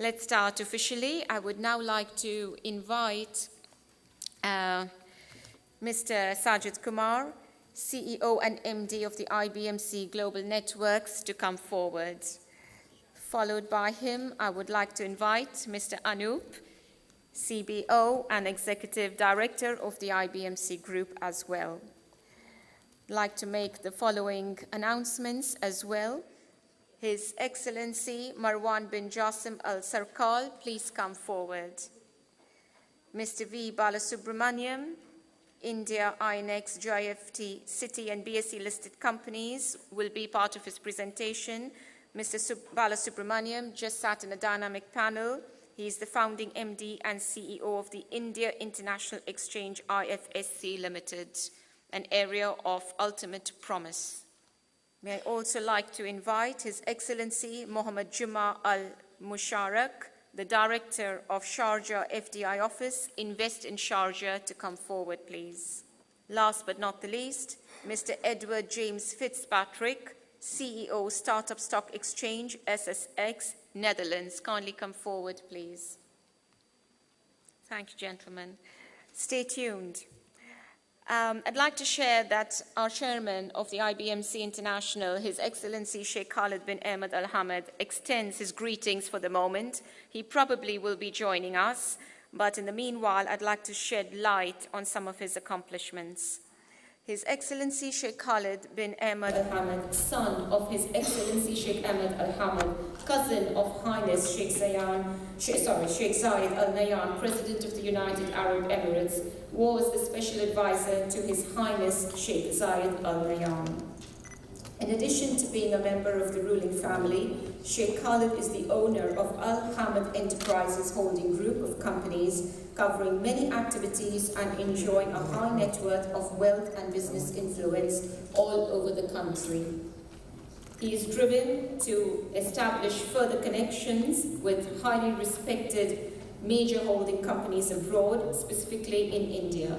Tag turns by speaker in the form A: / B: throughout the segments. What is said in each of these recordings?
A: Let's start officially. I would now like to invite Mr. Sajid Kumar, CEO and MD of the IBMC Global Networks, to come forward. Followed by him, I would like to invite Mr. Anup, CBO and Executive Director of the IBMC Group as well. I'd like to make the following announcements as well. His Excellency Marwan bin Jassim Al Sarkal, please come forward. Mr. V. Balasubramaniam, India INX, JFT, City and BSE listed companies will be part of his presentation. Mr. Balasubramaniam just sat in a dynamic panel. He is the founding MD and CEO of the India International Exchange IFSC Limited, an area of ultimate promise. May I also like to invite His Excellency Mohammad Juma Al Musharak, the Director of Sharjah FDI Office, Invest in Sharjah, to come forward, please. Last but not the least, Mr. Edward James Fitzpatrick, CEO, Startup Stock Exchange, SSX, Netherlands. Kindly come forward, please. Thank you, gentlemen. Stay tuned. I'd like to share that our chairman of the IBMC International, His Excellency Sheikh Khalid bin Ahmed Al Hamad, extends his greetings for the moment. He probably will be joining us, but in the meanwhile, I'd like to shed light on some of his accomplishments. His Excellency Sheikh Khalid bin Ahmed Al Hamad, son of His Excellency Sheikh Ahmed Al Hamad, cousin of Highness Sheikh Zayed Al Nahyan, President of the United Arab Emirates, was the special advisor to His Highness Sheikh Zayed Al Nahyan. In addition to being a member of the ruling family, Sheikh Khalid is the owner of Al Hamad Enterprises holding group of companies covering many activities and enjoying a high net worth of wealth and business influence all over the country. He is driven to establish further connections with highly respected major holding companies abroad, specifically in India.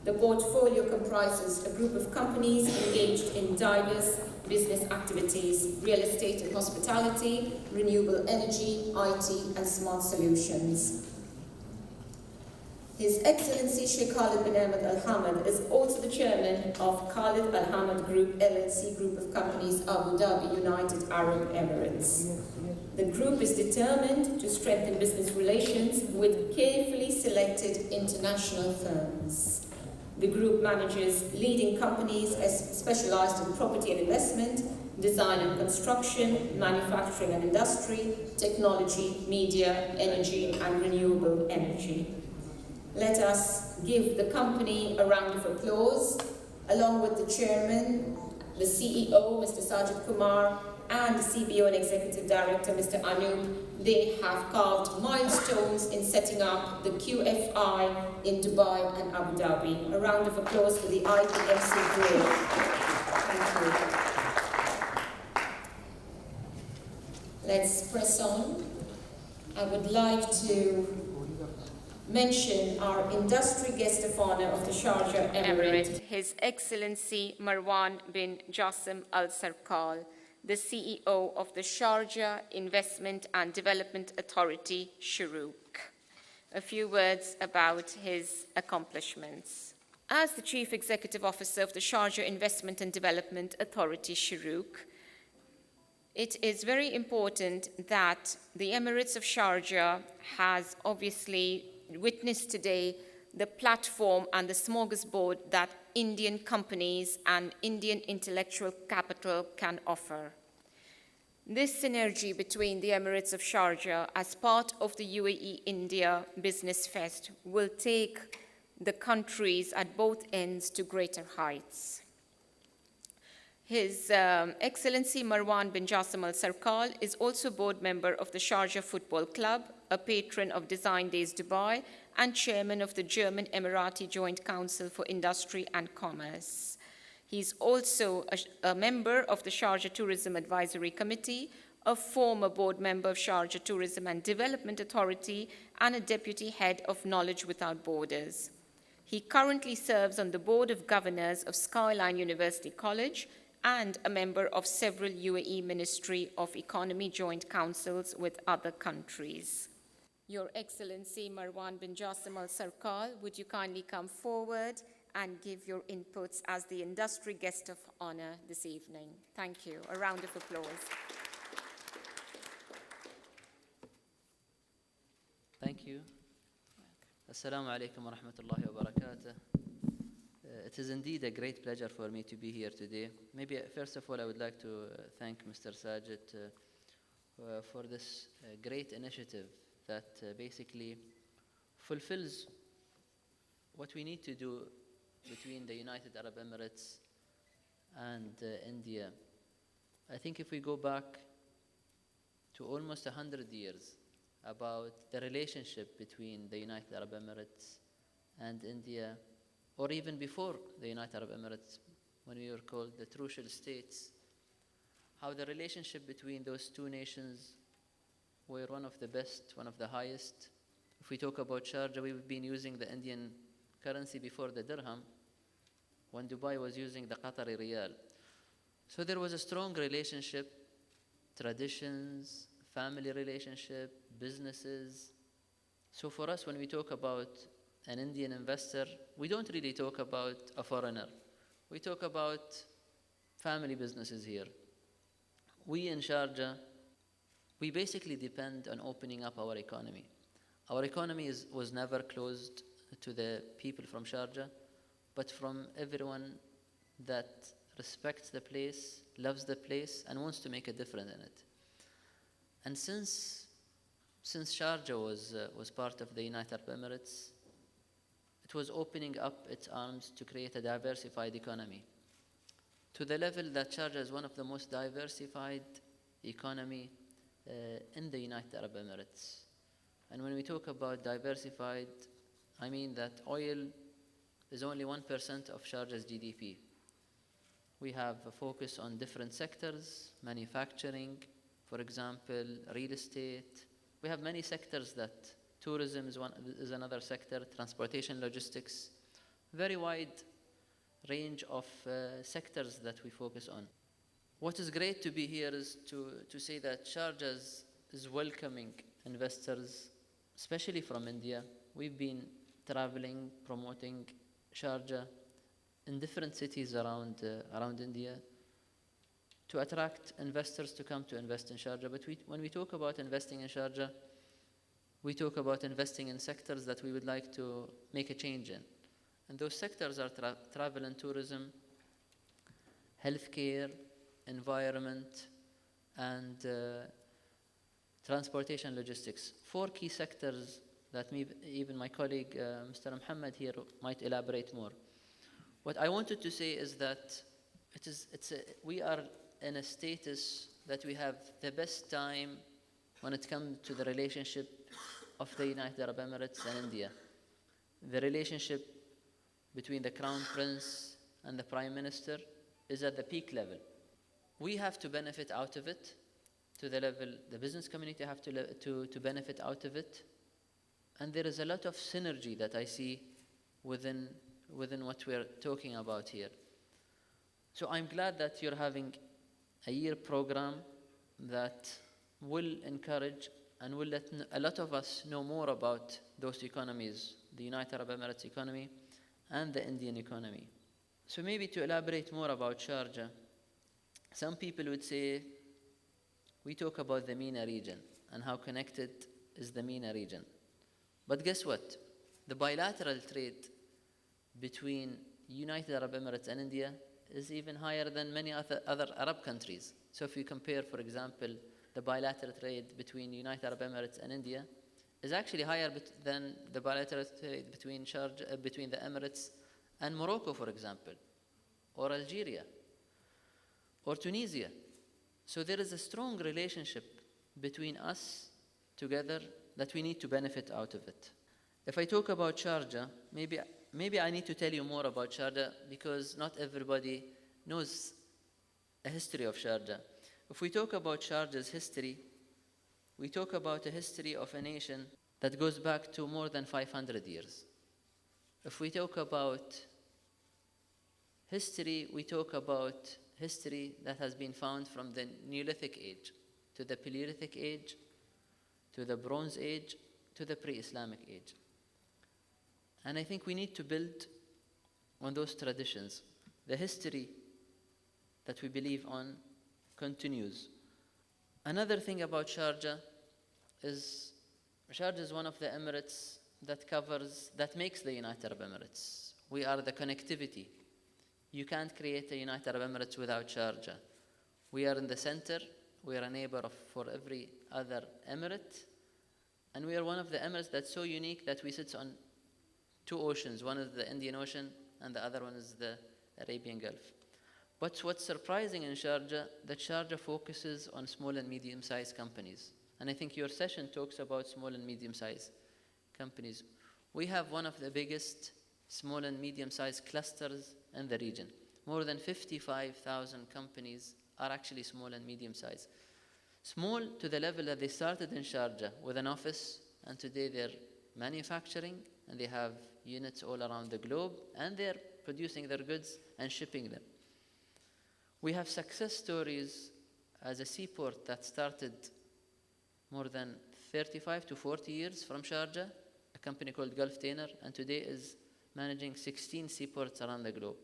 A: The portfolio comprises a group of companies engaged in diverse business activities, real estate and hospitality, renewable energy, IT, and smart solutions. His Excellency Sheikh Khalid bin Ahmed Al Hamad is also the chairman of Khalid Al Hamad Group LLC group of companies, Abu Dhabi, United Arab Emirates. The group is determined to strengthen business relations with carefully selected international firms. The group manages leading companies specialized in property and investment, design and construction, manufacturing and industry, technology, media, energy, and renewable energy. Let us give the company a round of applause, along with the chairman, the CEO, Mr. Sajid Kumar, and the CBO and Executive Director, Mr. Anup. They have carved milestones in setting up the QFI in Dubai and Abu Dhabi. A round of applause for the IBMC Group. Thank you. Let's press on. I would like to mention our industry guest of honor of the Sharjah Emirate, His Excellency Marwan bin Jassim Al Sarkal, the CEO of the Sharjah Investment and Development Authority, Shuruk. A few words about his accomplishments. As the Chief Executive Officer of the Sharjah Investment and Development Authority, Shuruk, it is very important that the Emirates of Sharjah has obviously witnessed today the platform and the smorgasbord that Indian companies and Indian intellectual capital can offer. This synergy between the Emirates of Sharjah as part of the UAE India Business Fest will take the countries at both ends to greater heights. His Excellency Marwan bin Jassim Al Sarkal is also board member of the Sharjah Football Club, a patron of Design Days Dubai, and chairman of the German Emirati Joint Council for Industry and Commerce. He's also a member of the Sharjah Tourism Advisory Committee, a former board member of Sharjah Tourism and Development Authority, and a deputy head of Knowledge Without Borders. He currently serves on the board of governors of Skyline University College and a member of several UAE Ministry of Economy joint councils with other countries. Your Excellency Marwan bin Jassim Al Sarkal, would you kindly come forward and give your inputs as the industry guest of honor this evening? Thank you. A round of applause.
B: Thank you. Assalamu alaikum wa rahmatullahi wa barakatuh. It is indeed a great pleasure for me to be here today. Maybe first of all, I would like to thank Mr. Sajid for this great initiative that basically fulfills what we need to do between the United Arab Emirates and India. I think if we go back to almost 100 years about the relationship between the United Arab Emirates and India, or even before the United Arab Emirates, when we were called the Trucial States, how the relationship between those two nations were one of the best, one of the highest. If we talk about Sharjah, we've been using the Indian currency before the dirham, when Dubai was using the Qatari riyal. So there was a strong relationship, traditions, family relationship, businesses. So for us, when we talk about an Indian investor, we don't really talk about a foreigner. We talk about family businesses here. We in Sharjah, we basically depend on opening up our economy. Our economy was never closed to the people from Sharjah, but from everyone that respects the place, loves the place, and wants to make a difference in it. And since Sharjah was part of the United Arab Emirates, it was opening up its arms to create a diversified economy, to the level that Sharjah is one of the most diversified economy in the United Arab Emirates. And when we talk about diversified, I mean that oil is only 1% of Sharjah's GDP. We have a focus on different sectors, manufacturing, for example, real estate. We have many sectors that tourism is another sector, transportation, logistics, very wide range of sectors that we focus on. What is great to be here is to say that Sharjah is welcoming investors, especially from India. We've been traveling, promoting Sharjah in different cities around India to attract investors to come to invest in Sharjah. But when we talk about investing in Sharjah, we talk about investing in sectors that we would like to make a change in. And those sectors are travel and tourism, healthcare, environment, and transportation logistics. 4 key sectors that even my colleague, Mr. Muhammad here, might elaborate more. What I wanted to say is that we are in a status that we have the best time when it comes to the relationship of the United Arab Emirates and India. The relationship between the Crown Prince and the Prime Minister is at the peak level. We have to benefit out of it to the level, the business community have to benefit out of it. And there is a lot of synergy that I see within what we're talking about here. So I'm glad that you're having a year program that will encourage and will let a lot of us know more about those economies, the United Arab Emirates economy and the Indian economy. So maybe to elaborate more about Sharjah, some people would say, we talk about the MENA region and how connected is the MENA region. But guess what? The bilateral trade between United Arab Emirates and India is even higher than many other Arab countries. So if you compare, for example, the bilateral trade between United Arab Emirates and India is actually higher than the bilateral trade between the Emirates and Morocco, for example, or Algeria, or Tunisia. So there is a strong relationship between us together that we need to benefit out of it. If I talk about Sharjah, maybe I need to tell you more about Sharjah because not everybody knows a history of Sharjah. If we talk about Sharjah's history, we talk about a history of a nation that goes back to more than 500 years. If we talk about history, we talk about history that has been found from the Neolithic age to the Paleolithic age to the Bronze Age to the pre-Islamic age. And I think we need to build on those traditions. The history that we believe on continues. Another thing about Sharjah is one of the Emirates that makes the United Arab Emirates. We are the connectivity. You can't create a United Arab Emirates without Sharjah. We are in the center. We are a neighbor for every other emirate. And we are one of the emirates that's so unique that we sit on two oceans. One is the Indian Ocean and the other one is the Arabian Gulf. But what's surprising in Sharjah, that Sharjah focuses on small and medium-sized companies. And I think your session talks about small and medium-sized companies. We have one of the biggest small and medium-sized clusters in the region. More than 55,000 companies are actually small and medium-sized. Small to the level that they started in Sharjah with an office, and today they're manufacturing and they have units all around the globe and they're producing their goods and shipping them. We have success stories as a seaport that started more than 35 to 40 years from Sharjah, a company called Gulf Tainer, and today is managing 16 seaports around the globe.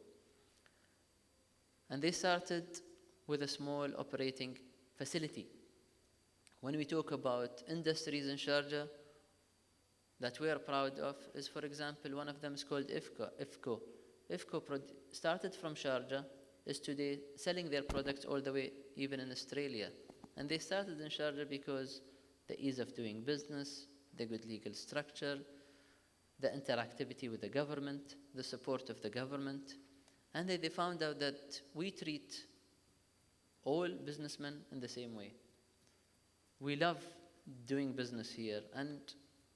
B: And they started with a small operating facility. When we talk about industries in Sharjah that we are proud of is, for example, one of them is called IFCO. IFCO started from Sharjah, is today selling their products all the way even in Australia. And they started in Sharjah because the ease of doing business, the good legal structure, the interactivity with the government, the support of the government. And they found out that we treat all businessmen in the same way. We love doing business here, and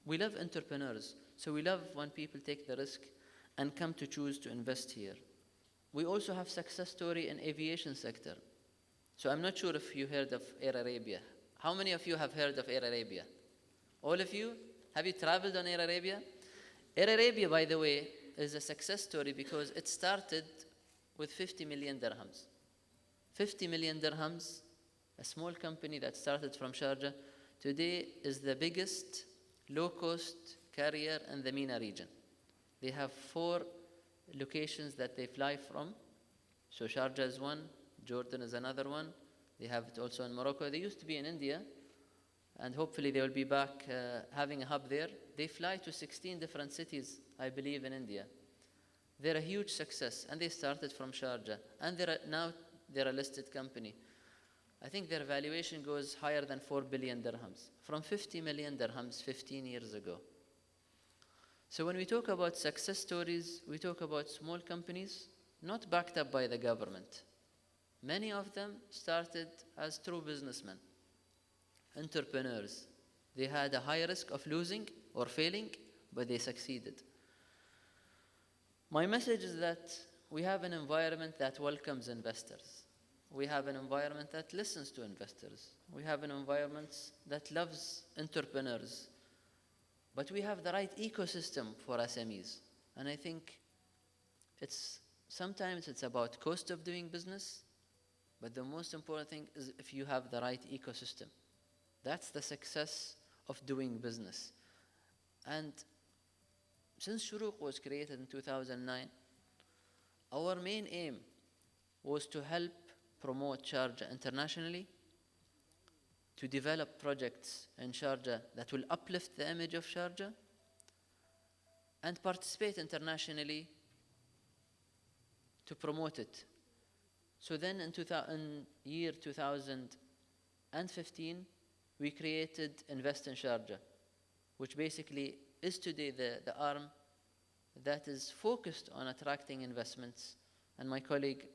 B: we love entrepreneurs. So we love when people take the risk and come to choose to invest here. We also have success story in aviation sector. So I'm not sure if you heard of Air Arabia. How many of you have heard of Air Arabia? All of you? Have you traveled on Air Arabia? Air Arabia, by the way, is a success story because it started with 50 million dirhams. 50 million dirhams, a small company that started from Sharjah, today is the biggest low-cost carrier in the MENA region. They have 4 locations that they fly from. So Sharjah is one, Jordan is another one. They have it also in Morocco. They used to be in India, and hopefully they will be back having a hub there. They fly to 16 different cities, I believe, in India. They're a huge success, and they started from Sharjah, and they're a listed company. I think their valuation goes higher than 4 billion dirhams, from 50 million dirhams 15 years ago. So when we talk about success stories, we talk about small companies, not backed up by the government. Many of them started as true businessmen, entrepreneurs. They had a high risk of losing or failing, but they succeeded. My message is that we have an environment that welcomes investors. We have an environment that listens to investors. We have an environment that loves entrepreneurs. But we have the right ecosystem for SMEs. And I think sometimes it's about cost of doing business, but the most important thing is if you have the right ecosystem. That's the success of doing business. And since Shuruq was created in 2009, our main aim was to help promote Sharjah internationally, to develop projects in Sharjah that will uplift the image of Sharjah, and participate internationally to promote it. So then in year 2015, we created Invest in Sharjah, which basically is today the arm that is focused on attracting investments. And my colleague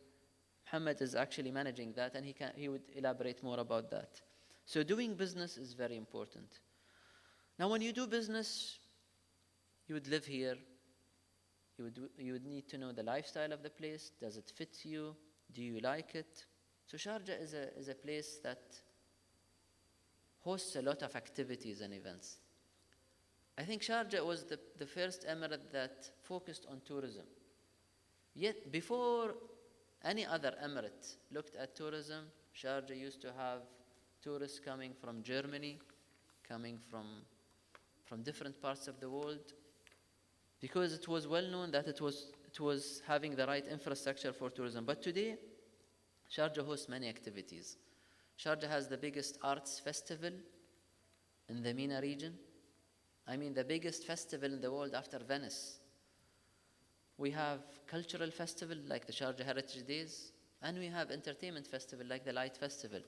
B: Muhammad is actually managing that, and he would elaborate more about that. So doing business is very important. Now when you do business, you would live here. You would need to know the lifestyle of the place. Does it fit you? Do you like it? So Sharjah is a place that hosts a lot of activities and events. I think Sharjah was the first emirate that focused on tourism. Yet before any other emirate looked at tourism, Sharjah used to have tourists coming from Germany, coming from different parts of the world, because it was well known that it was having the right infrastructure for tourism. But today, Sharjah hosts many activities. Sharjah has the biggest arts festival in the MENA region. I mean, the biggest festival in the world after Venice. We have cultural festival like the Sharjah Heritage Days, and we have entertainment festival like the Light Festival.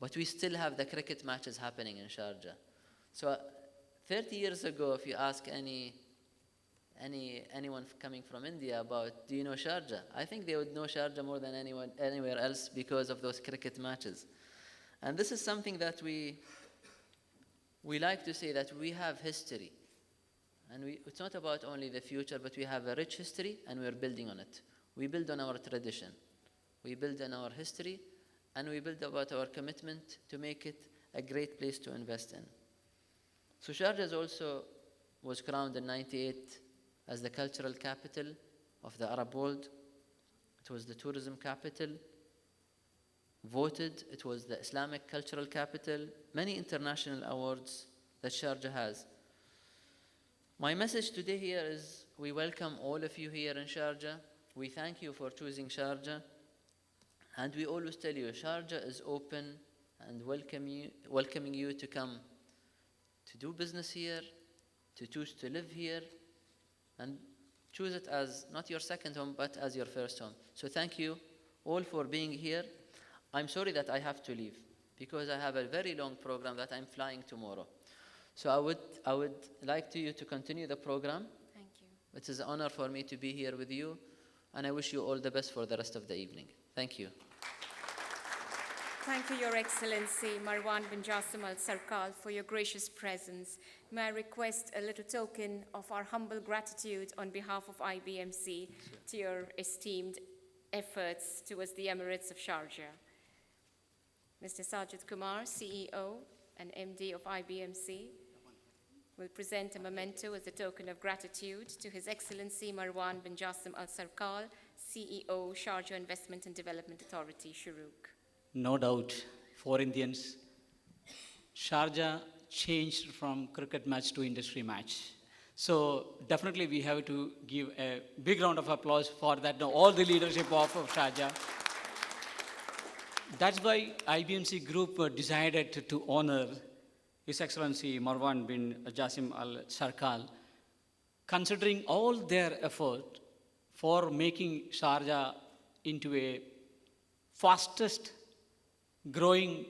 B: But we still have the cricket matches happening in Sharjah. So 30 years ago, if you ask anyone coming from India about, do you know Sharjah? I think they would know Sharjah more than anyone anywhere else because of those cricket matches. And this is something that we like to say, that we have history. And it's not about only the future, but we have a rich history and we're building on it. We build on our tradition. We build on our history, and we build about our commitment to make it a great place to invest in. So Sharjah also was crowned in '98 as the cultural capital of the Arab world. It was the tourism capital. Voted, it was the Islamic cultural capital. Many international awards that Sharjah has. My message today here is, we welcome all of you here in Sharjah. We thank you for choosing Sharjah. And we always tell you, Sharjah is open and welcoming you to come to do business here, to choose to live here, and choose it as not your second home, but as your first home. So thank you all for being here. I'm sorry that I have to leave, because I have a very long program that I'm flying tomorrow. So I would like you to continue the program.
A: Thank you.
B: It is an honor for me to be here with you, and I wish you all the best for the rest of the evening. Thank you.
A: Thank you, Your Excellency Marwan bin Jassim Al Sarkal, for your gracious presence. May I request a little token of our humble gratitude on behalf of IBMC to your esteemed efforts towards the Emirates of Sharjah. Mr. Sajid Kumar, CEO and MD of IBMC, will present a memento as a token of gratitude to His Excellency Marwan bin Jassim Al Sarkal, CEO, Sharjah Investment and Development Authority, Shuruk.
C: No doubt, for Indians, Sharjah changed from cricket match to industry match. So definitely we have to give a big round of applause for that, all the leadership of Sharjah. That's why IBMC Group decided to honor His Excellency Marwan bin Jassim Al Sarkal, considering all their effort for making Sharjah into a fastest growing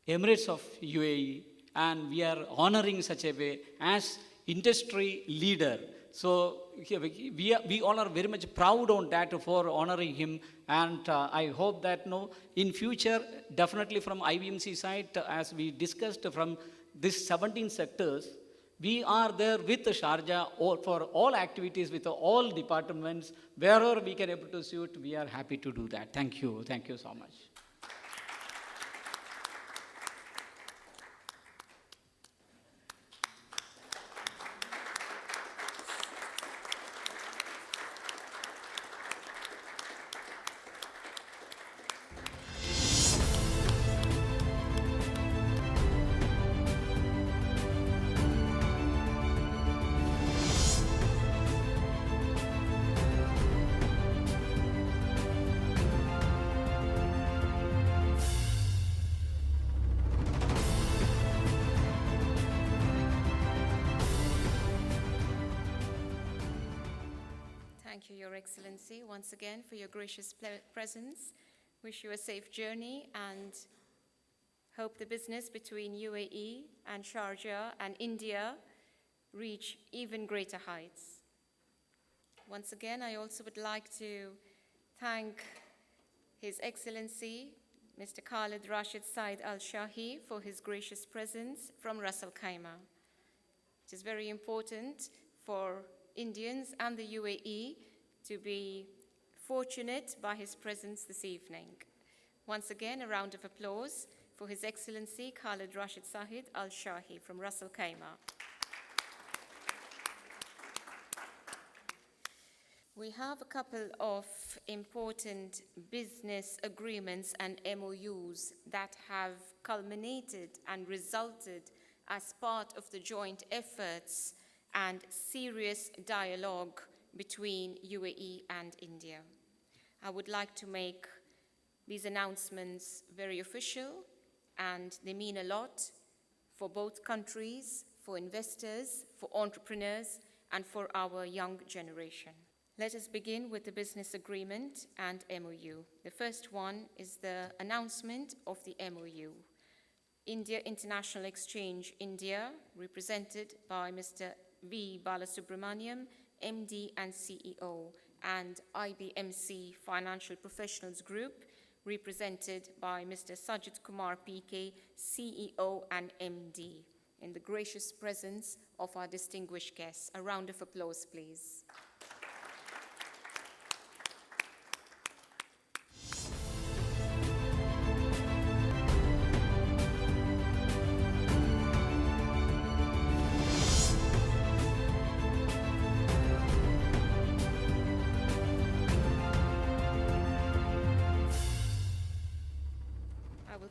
C: Emirates of UAE, and we are honoring such a way as industry leader. So we all are very much proud on that for honoring him, and I hope that in future, definitely from IBMC side, as we discussed from these 17 sectors, we are there with Sharjah for all activities, with all departments. Wherever we can able to suit, we are happy to do that. Thank you so much.
A: Thank you, Your Excellency, once again for your gracious presence. Wish you a safe journey and hope the business between UAE and Sharjah and India reach even greater heights. Once again, I also would like to thank His Excellency, Mr. Khalid Rashid Said Al Shahi, for his gracious presence from Ras Al Khaimah. It is very important for Indians and the UAE to be fortunate by his presence this evening. Once again, a round of applause for His Excellency Khalid Rashid Said Al Shahi from Ras Al Khaimah. We have a couple of important business agreements and MOUs that have culminated and resulted as part of the joint efforts and serious dialogue between UAE and India. I would like to make these announcements very official, and they mean a lot for both countries, for investors, for entrepreneurs, and for our young generation. Let us begin with the business agreement and MOU. The first one is the announcement of the MOU. India International Exchange India, represented by Mr. V. Balasubramaniam, MD and CEO, and IBMC Financial Professionals Group, represented by Mr. Sajid Kumar PK, CEO and MD, in the gracious presence of our distinguished guests. A round of applause, please.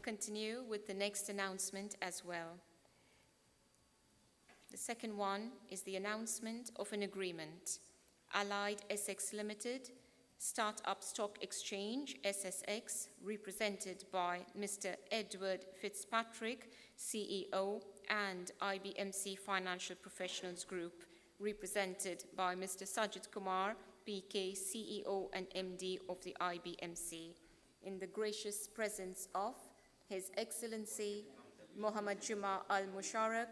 A: Continue with the next announcement as well. The second one is the announcement of an agreement. Allied Essex Limited, Startup Stock Exchange, SSX, represented by Mr. Edward Fitzpatrick, CEO, and IBMC Financial Professionals Group, represented by Mr. Sajid Kumar, PK, CEO and MD of the IBMC, in the gracious presence of His Excellency Mohammad Juma Al Musharak,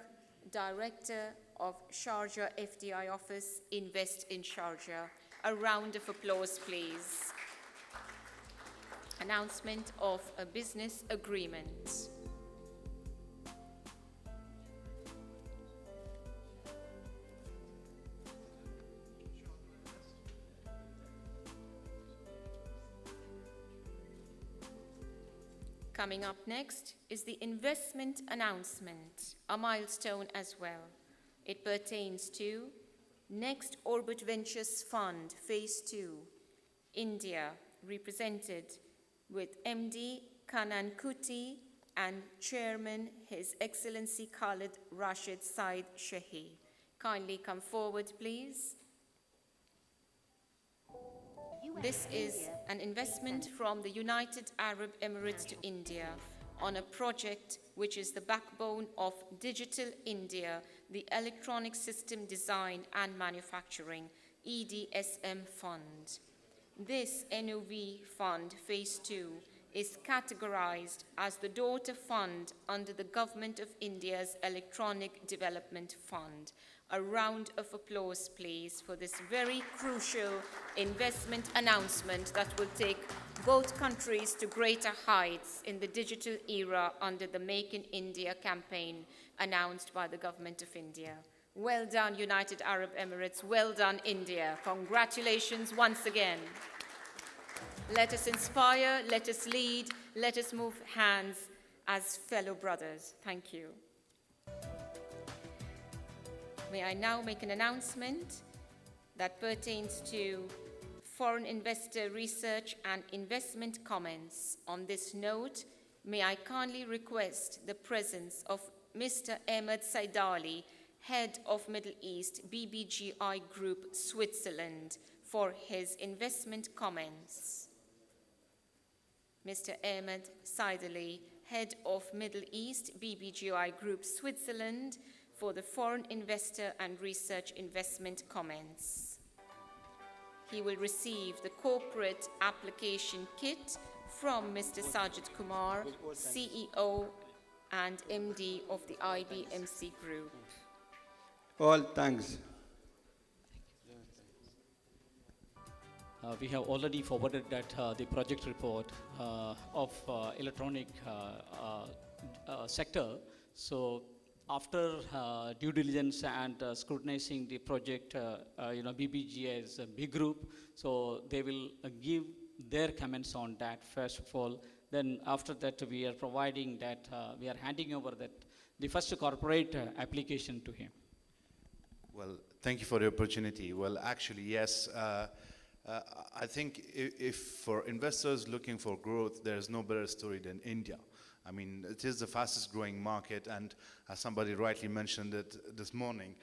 A: Director of Sharjah FDI Office, Invest in Sharjah. A round of applause, please. Announcement of a business agreement. Coming up next is the investment announcement, a milestone as well. It pertains to Next Orbit Ventures Fund, Phase 2, India, represented with MD Kanan Kuti and Chairman His Excellency Khalid Rashid Said Shahi. Kindly come forward, please. This is an investment from the United Arab Emirates to India on a project which is the backbone of Digital India, the Electronic System Design and Manufacturing, EDSM Fund. This NOV Fund, Phase 2, is categorized as the daughter fund under the Government of India's Electronic Development Fund. A round of applause, please, for this very crucial investment announcement that will take both countries to greater heights in the digital era under the Make in India campaign announced by the Government of India. Well done, United Arab Emirates. Well done, India. Congratulations once again. Let us inspire, let us lead, let us move hands as fellow brothers. Thank you. May I now make an announcement that pertains to foreign investor research and investment comments. On this note, may I kindly request the presence of Mr. Ahmed Saidali, Head of Middle East, BBGI Group, Switzerland, for his investment comments. Mr. Ahmed Saidali, Head of Middle East, BBGI Group, Switzerland, for the foreign investor and research investment comments. He will receive the corporate application kit from Mr. Sajid Kumar, CEO and MD of the IBMC Group.
D: All thanks.
C: We have already forwarded that the project report of electronic sector. So after due diligence and scrutinizing the project, BBG is a big group, so they will give their comments on that first of all. Then after that, we are providing that, we are handing over that the first corporate application to him.
E: Well, thank you for the opportunity. Well, actually, yes, I think if for investors looking for growth, there's no better story than India. I mean, it is the fastest growing market, and as somebody rightly mentioned it this morning,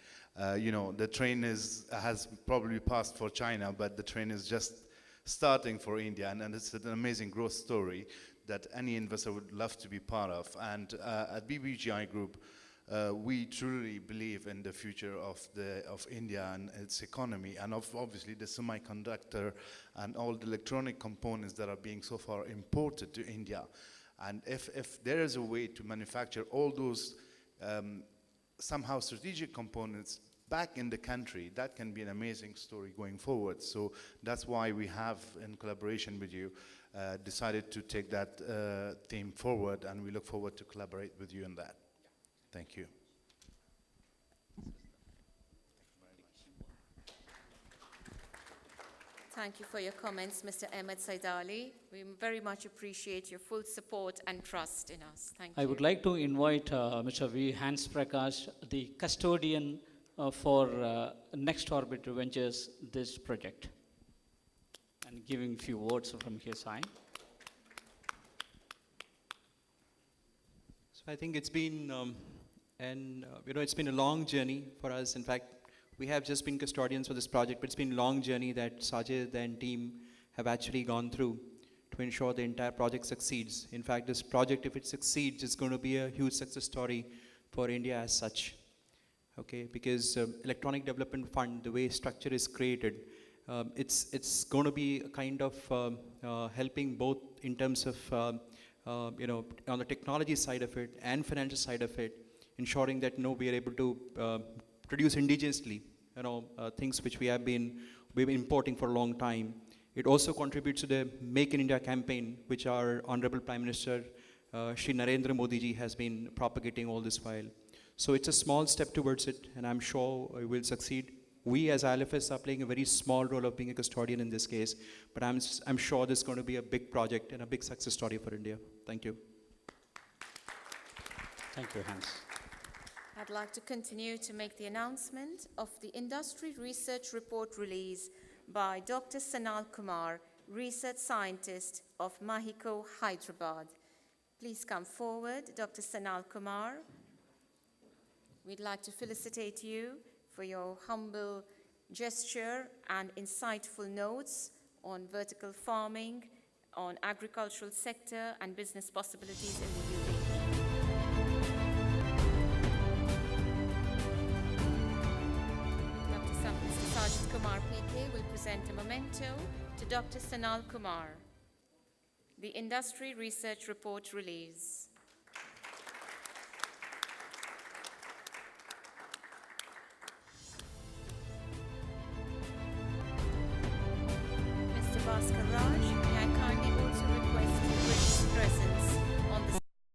E: you know, the train has probably passed for China, but the train is just starting for India, and it's an amazing growth story that any investor would love to be part of. And at BBGI Group, we truly believe in the future of India and its economy, and obviously the semiconductor and all the electronic components that are being so far imported to India. And if there is a way to manufacture all those somehow strategic components back in the country, that can be an amazing story going forward. So that's why we have, in collaboration with you, decided to take that theme forward, and we look forward to collaborate with you on that. Thank you.
A: Thank you for your comments, Mr. Ahmed Saidali. We very much appreciate your full support and trust in us. Thank you.
C: I would like to invite Mr. V. Hans Prakash, the custodian for Next Orbit Ventures, this project, and giving a few words from his side.
F: So I think it's been, it's been a long journey for us. In fact, we have just been custodians for this project, but it's been a long journey that Sharjah and team have actually gone through to ensure the entire project succeeds. In fact, this project, if it succeeds, is going to be a huge success story for India as such. Okay, because Electronic Development Fund, the way structure is created, it's going to be a kind of helping both in terms of, on the technology side of it and financial side of it, ensuring that we are able to produce indigenously, things which we've been importing for a long time. It also contributes to the Make in India campaign, which our Honorable Prime Minister, Shri Narendra Modi ji, has been propagating all this while. So it's a small step towards it, and I'm sure it will succeed. We as ILFS are playing a very small role of being a custodian in this case, but I'm sure this is going to be a big project and a big success story for India. Thank you.
C: Thank you, Hans.
A: I'd like to continue to make the announcement of the industry research report release by Dr. Sanal Kumar, research scientist of Mahiko, Hyderabad. Please come forward, Dr. Sanal Kumar. We'd like to felicitate you for your humble gesture and insightful notes on vertical farming, on agricultural sector and business possibilities in the UAE. Mr. Sharjah Kumar PK will present a memento to Dr. Sanal Kumar. The Industry Research Report release. Mr. Bhaskar Raj, may I kindly also request your presence